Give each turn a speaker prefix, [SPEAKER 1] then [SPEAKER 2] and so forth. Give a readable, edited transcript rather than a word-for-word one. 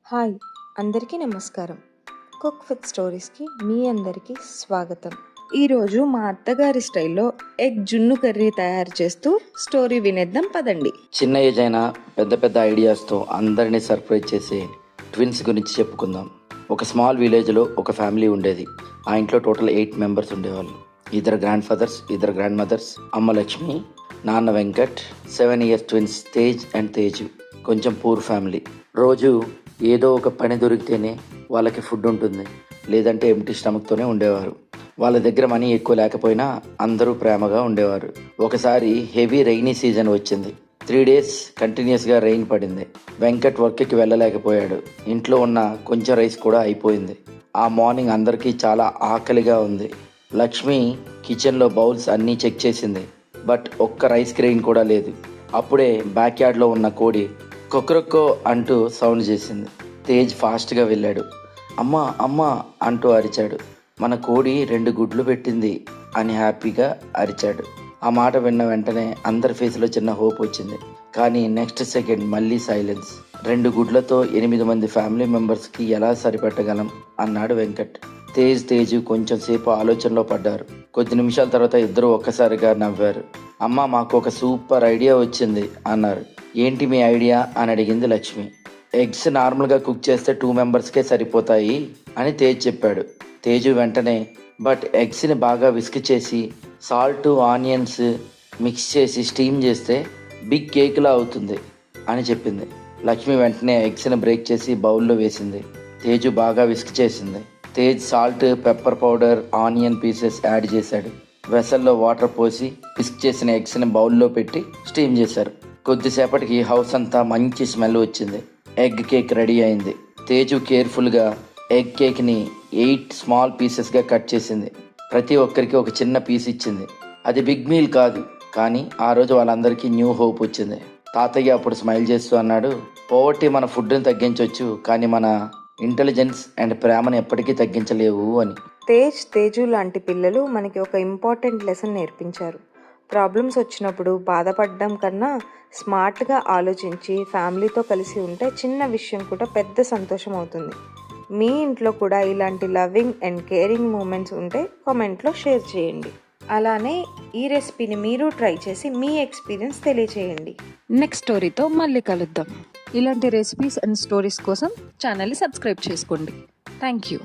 [SPEAKER 1] Hi అందరికీ నమస్కారం. Cook with స్టోరీస్కి మీ అందరికీ స్వాగతం. ఈరోజు మా అత్తగారి స్టైల్లో ఎగ్ జున్ను కర్రీ తయారు చేస్తూ స్టోరీ వినేద్దాం పదండి.
[SPEAKER 2] చిన్న ఏజ్ అయినా పెద్ద పెద్ద ఐడియాస్తో అందరినీ సర్ప్రైజ్ చేసే ట్విన్స్ గురించి చెప్పుకుందాం. ఒక స్మాల్ విలేజ్లో ఒక ఫ్యామిలీ ఉండేది. ఆ ఇంట్లో టోటల్ 8 మెంబర్స్ ఉండేవాళ్ళు. 2 గ్రాండ్ ఫాదర్స్, 2 గ్రాండ్ మదర్స్, అమ్మ లక్ష్మి, నాన్న Venkat, 7 years twins Tej and Teju. కొంచెం పూర్ ఫ్యామిలీ. రోజు ఏదో ఒక పని దొరికితేనే వాళ్ళకి ఫుడ్ ఉంటుంది, లేదంటే ఎంటీ స్టమక్తోనే ఉండేవారు. వాళ్ళ దగ్గర మనీ ఎక్కువ లేకపోయినా అందరూ ప్రేమగా ఉండేవారు. ఒకసారి హెవీ రైనీ సీజన్ వచ్చింది. 3 days కంటిన్యూస్గా రెయిన్ పడింది. వెంకట్ వర్క్కి వెళ్ళలేకపోయాడు. ఇంట్లో ఉన్న కొంచెం రైస్ కూడా అయిపోయింది. ఆ మార్నింగ్ అందరికీ చాలా ఆకలిగా ఉంది. లక్ష్మి కిచెన్లో బౌల్స్ అన్నీ చెక్ చేసింది, బట్ ఒక్క రైస్ గ్రెయిన్ కూడా లేదు. అప్పుడే బ్యాక్ యార్డ్లో ఉన్న కోడి కొక్రొక్కో అంటూ సౌండ్ చేసింది. తేజ్ ఫాస్ట్గా వెళ్ళాడు. అమ్మా అమ్మా అంటూ అరిచాడు. మన కోడి 2 గుడ్లు పెట్టింది అని హ్యాపీగా అరిచాడు. ఆ మాట విన్న వెంటనే అందరి ఫేస్లో చిన్న హోప్ వచ్చింది. కానీ నెక్స్ట్ సెకండ్ మళ్ళీ సైలెన్స్. 2 గుడ్లతో 8 మంది ఫ్యామిలీ మెంబర్స్కి ఎలా సరిపెట్టగలం అన్నాడు వెంకట్. తేజు కొంచెం సేపు ఆలోచనలో పడ్డారు. కొద్ది నిమిషాల తర్వాత ఇద్దరు ఒక్కసారిగా నవ్వారు. అమ్మ, మాకు ఒక సూపర్ ఐడియా వచ్చింది అన్నారు. ఏంటి మీ ఐడియా అని అడిగింది లక్ష్మి. ఎగ్స్ నార్మల్గా కుక్ చేస్తే 2 మెంబర్స్కే సరిపోతాయి అని తేజ్ చెప్పాడు. తేజు వెంటనే, బట్ ఎగ్స్ని బాగా విస్క్ చేసి సాల్ట్ ఆనియన్స్ మిక్స్ చేసి స్టీమ్ చేస్తే బిగ్ కేక్లా అవుతుంది అని చెప్పింది. లక్ష్మి వెంటనే ఎగ్స్ని బ్రేక్ చేసి బౌల్లో వేసింది. తేజు బాగా విస్క్ చేసింది. Tej salt, pepper powder, onion pieces add చేశాడు. వెసల్లో వాటర్ పోసి విస్క్ చేసిన ఎగ్స్ని బౌల్లో పెట్టి స్టీమ్ చేశారు. కొద్దిసేపటికి హౌస్ అంతా మంచి స్మెల్ వచ్చింది. ఎగ్ కేక్ రెడీ అయింది. తేజు కేర్ఫుల్గా ఎగ్ కేక్ని 8 స్మాల్ పీసెస్గా కట్ చేసింది. ప్రతి ఒక్కరికి ఒక చిన్న పీస్ ఇచ్చింది. అది బిగ్ మీల్ కాదు, కానీ ఆ రోజు వాళ్ళందరికీ న్యూ హోప్ వచ్చింది. తాతయ్య అప్పుడు స్మైల్ చేస్తూ అన్నాడు, పోవర్టీ మన ఫుడ్ని తగ్గించవచ్చు, కానీ మన ఇంటెలిజెన్స్ అండ్ ప్రేమను ఎప్పటికీ తగ్గించలేవు అని.
[SPEAKER 1] తేజు లాంటి పిల్లలు మనకి ఒక ఇంపార్టెంట్ లెసన్ నేర్పించారు. ప్రాబ్లమ్స్ వచ్చినప్పుడు బాధపడడం కన్నా స్మార్ట్గా ఆలోచించి ఫ్యామిలీతో కలిసి ఉంటే చిన్న విషయం కూడా పెద్ద సంతోషం అవుతుంది. మీ ఇంట్లో కూడా ఇలాంటి లవింగ్ అండ్ కేరింగ్ మూమెంట్స్ ఉంటే కామెంట్లో షేర్ చేయండి. అలానే ఈ రెసిపీని మీరు ట్రై చేసి మీ ఎక్స్పీరియన్స్ తెలియచేయండి. నెక్స్ట్ స్టోరీతో మళ్ళీ కలుద్దాం. ఇలాంటి రెసిపీస్ అండ్ స్టోరీస్ కోసం ఛానల్ని సబ్స్క్రైబ్ చేసుకోండి. Thank you.